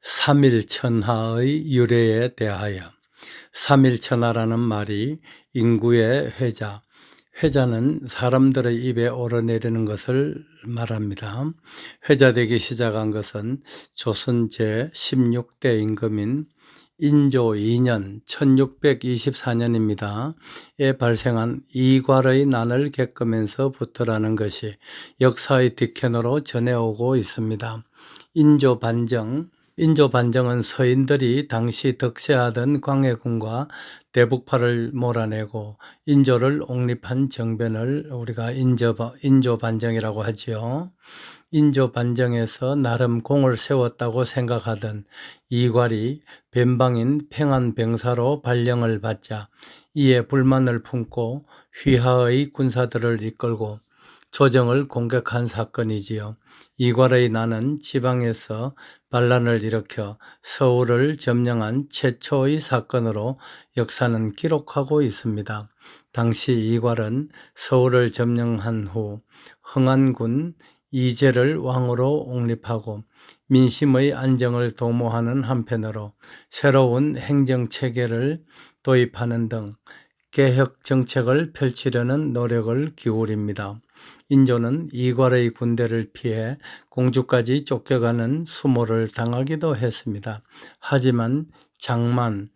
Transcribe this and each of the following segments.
삼일천하의 유래에 대하여. 삼일천하라는 말이 인구의 회자, 회자는 사람들의 입에 오르내리는 것을 말합니다. 회자되기 시작한 것은 조선 제16대 임금인 인조 2년 1624년입니다. 에 발생한 이괄의 난을 겪으면서부터라는 것이 역사의 뒷편으로 전해오고 있습니다. 인조반정은 서인들이 당시 득세하던 광해군과 대북파를 몰아내고 인조를 옹립한 정변을 우리가 인조반정이라고 하지요. 인조반정에서 나름 공을 세웠다고 생각하던 이괄이 변방인 평안병사로 발령을 받자 이에 불만을 품고 휘하의 군사들을 이끌고 조정을 공격한 사건이지요. 이괄의 난은 지방에서 반란을 일으켜 서울을 점령한 최초의 사건으로 역사는 기록하고 있습니다. 당시 이괄은 서울을 점령한 후 흥안군 이재를 왕으로 옹립하고 민심의 안정을 도모하는 한편으로 새로운 행정체계를 도입하는 등 개혁 정책을 펼치려는 노력을 기울입니다. 인조는 이괄의 군대를 피해 공주까지 쫓겨가는 수모를 당하기도 했습니다. 하지만 장만,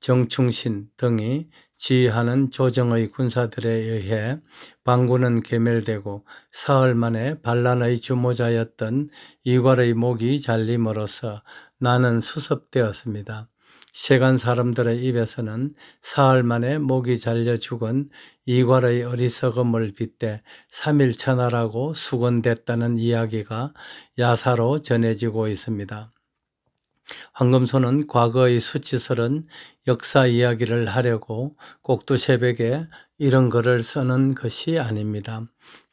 정충신 등이 지휘하는 조정의 군사들에 의해 반군은 괴멸되고 사흘 만에 반란의 주모자였던 이괄의 목이 잘림으로써 난은 수습되었습니다. 세간 사람들의 입에서는 사흘 만에 목이 잘려 죽은 이괄의 어리석음을 빗대 삼일천하라고 수군댔다는 이야기가 야사로 전해지고 있습니다. 황금소는 과거의 수치스런 역사 이야기를 하려고 꼭두새벽에 이런 글을 쓰는 것이 아닙니다.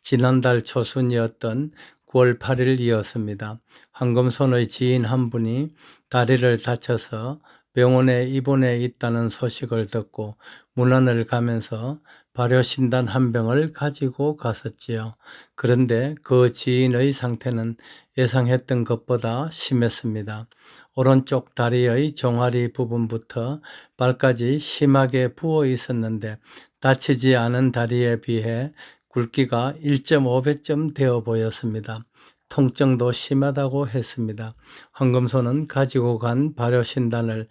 지난달 초순이었던 9월 8일이었습니다. 황금손의 지인 한 분이 다리를 다쳐서 병원에 입원해 있다는 소식을 듣고 문안을 가면서 발효신단 한 병을 가지고 갔었지요. 그런데 그 지인의 상태는 예상했던 것보다 심했습니다. 오른쪽 다리의 종아리 부분부터 발까지 심하게 부어 있었는데 다치지 않은 다리에 비해 굵기가 1.5배쯤 되어 보였습니다. 통증도 심하다고 했습니다. 황금소는 가지고 간 발효신단을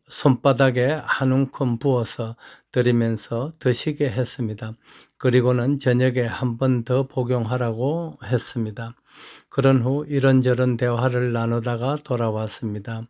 손바닥에 한 움큼 부어서 드리면서 드시게 했습니다. 그리고는 저녁에 한 번 더 복용하라고 했습니다. 그런 후 이런저런 대화를 나누다가 돌아왔습니다.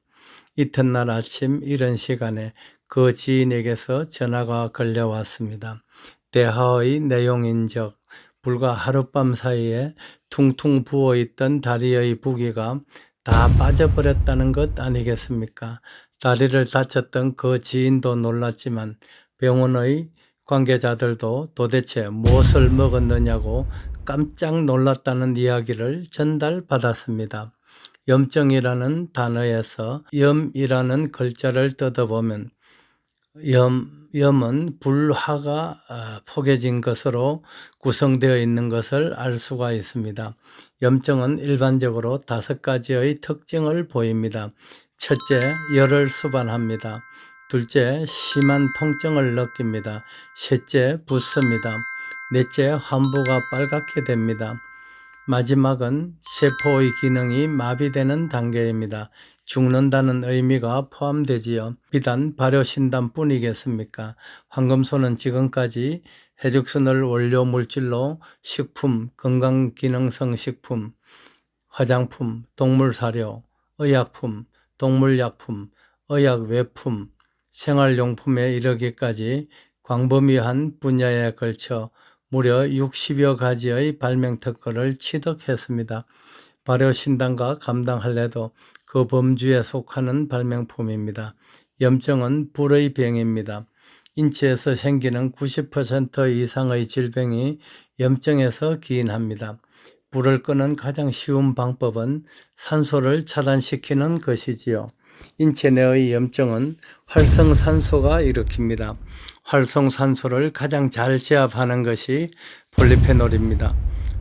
이튿날 아침 이른 시간에 그 지인에게서 전화가 걸려왔습니다. 대화의 내용인즉 불과 하룻밤 사이에 퉁퉁 부어있던 다리의 부기가 다 빠져버렸다는 것 아니겠습니까? 다리를 다쳤던 그 지인도 놀랐지만 병원의 관계자들도 도대체 무엇을 먹었느냐고 깜짝 놀랐다는 이야기를 전달받았습니다. 염증이라는 단어에서 염이라는 글자를 뜯어보면 염은 불화가 포개진 것으로 구성되어 있는 것을 알 수가 있습니다. 염증은 일반적으로 5가지의 특징을 보입니다. 첫째, 열을 수반합니다. 둘째, 심한 통증을 느낍니다. 셋째, 붓습니다. 넷째, 환부가 빨갛게 됩니다. 마지막은 세포의 기능이 마비되는 단계입니다. 죽는다는 의미가 포함되지요. 비단 발효신단 뿐이겠습니까? 황금소는 지금까지 해죽순을 원료 물질로 식품, 건강기능성 식품, 화장품, 동물사료, 의약품, 동물약품, 의약외품, 생활용품에 이르기까지 광범위한 분야에 걸쳐 무려 60여 가지의 발명 특허를 취득했습니다. 발효신단과 감당할래도 그 범주에 속하는 발명품입니다. 염증은 불의 병입니다. 인체에서 생기는 90% 이상의 질병이 염증에서 기인합니다. 불을 끄는 가장 쉬운 방법은 산소를 차단시키는 것이지요. 인체 내의 염증은 활성산소가 일으킵니다. 활성산소를 가장 잘 제압하는 것이 폴리페놀입니다.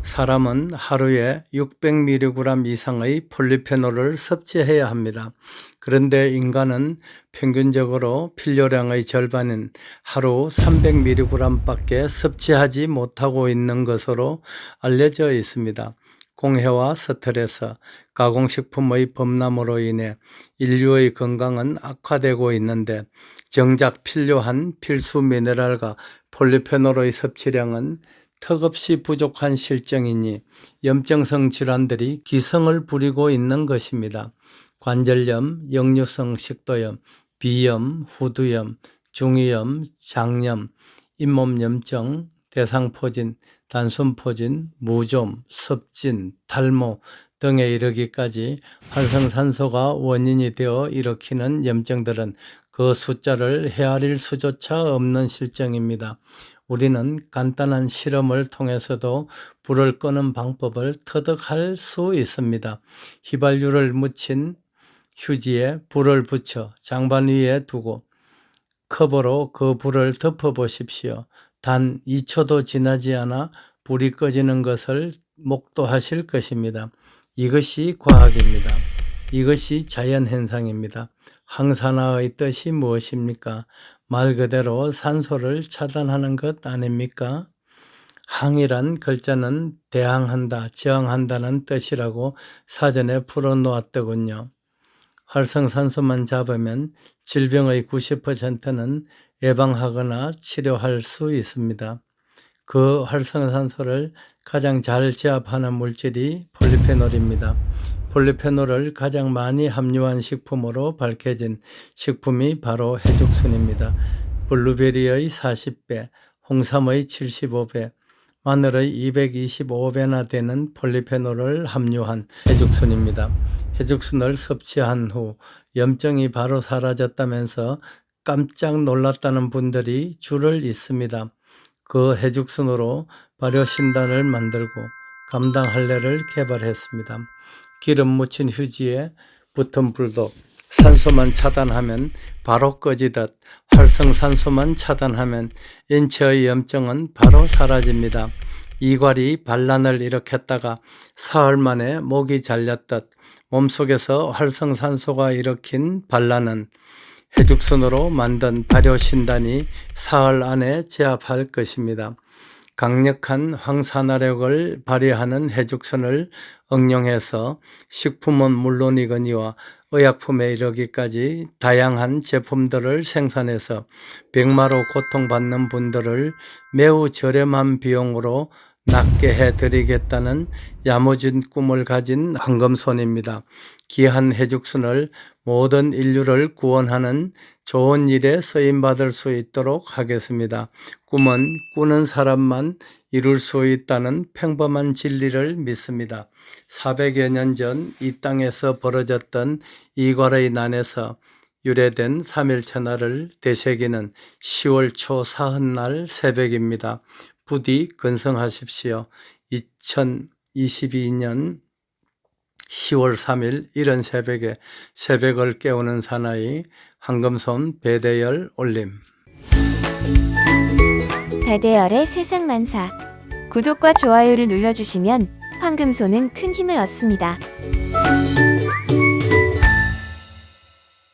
사람은 하루에 600mg 이상의 폴리페놀을 섭취해야 합니다. 그런데 인간은 평균적으로 필요량의 절반인 하루 300mg밖에 섭취하지 못하고 있는 것으로 알려져 있습니다. 공해와 스트레스, 가공식품의 범람으로 인해 인류의 건강은 악화되고 있는데 정작 필요한 필수 미네랄과 폴리페놀의 섭취량은 턱없이 부족한 실정이니 염증성 질환들이 기승을 부리고 있는 것입니다. 관절염, 역류성 식도염, 비염, 후두염, 중이염, 장염, 잇몸염증, 대상포진, 단순포진, 무좀, 습진, 탈모 등에 이르기까지 활성산소가 원인이 되어 일으키는 염증들은 그 숫자를 헤아릴 수조차 없는 실정입니다. 우리는 간단한 실험을 통해서도 불을 끄는 방법을 터득할 수 있습니다. 휘발유를 묻힌 휴지에 불을 붙여 장반 위에 두고 컵으로 그 불을 덮어 보십시오. 단 2초도 지나지 않아 불이 꺼지는 것을 목도하실 것입니다. 이것이 과학입니다. 이것이 자연현상입니다. 항산화의 뜻이 무엇입니까? 말 그대로 산소를 차단하는 것 아닙니까? 항이란 글자는 대항한다, 저항한다는 뜻이라고 사전에 풀어놓았더군요. 활성산소만 잡으면 질병의 90%는 예방하거나 치료할 수 있습니다. 그 활성산소를 가장 잘 제압하는 물질이 폴리페놀입니다. 폴리페놀을 가장 많이 함유한 식품으로 밝혀진 식품이 바로 해죽순입니다. 블루베리의 40배, 홍삼의 75배, 마늘의 225배나 되는 폴리페놀을 함유한 해죽순입니다. 해죽순을 섭취한 후 염증이 바로 사라졌다면서 깜짝 놀랐다는 분들이 줄을 잇습니다. 그 해죽순으로 발효신단을 만들고 감당 할례를 개발했습니다. 기름 묻힌 휴지에 붙은 불도 산소만 차단하면 바로 꺼지듯 활성산소만 차단하면 인체의 염증은 바로 사라집니다. 이괄이 반란을 일으켰다가 사흘 만에 목이 잘렸듯 몸속에서 활성산소가 일으킨 반란은 해죽순으로 만든 발효신단이 사흘 안에 제압할 것입니다. 강력한 항산화력을 발휘하는 해죽순을 응용해서 식품은 물론이거니와 의약품에 이르기까지 다양한 제품들을 생산해서 백마로 고통받는 분들을 매우 저렴한 비용으로 낫게 해드리겠다는 야무진 꿈을 가진 황금손입니다. 귀한 해죽순을 모든 인류를 구원하는 좋은 일에 쓰임받을 수 있도록 하겠습니다. 꿈은 꾸는 사람만 이룰 수 있다는 평범한 진리를 믿습니다. 400여 년 전 이 땅에서 벌어졌던 이괄의 난에서 유래된 3일천하를 되새기는 10월 초 사흔날 새벽입니다. 부디 건성하십시오. 2022년 10월 3일 이른 새벽에 새벽을 깨우는 사나이 황금손 배대열 올림. 배대열의 세상만사. 구독과 좋아요를 눌러주시면 황금손은 큰 힘을 얻습니다.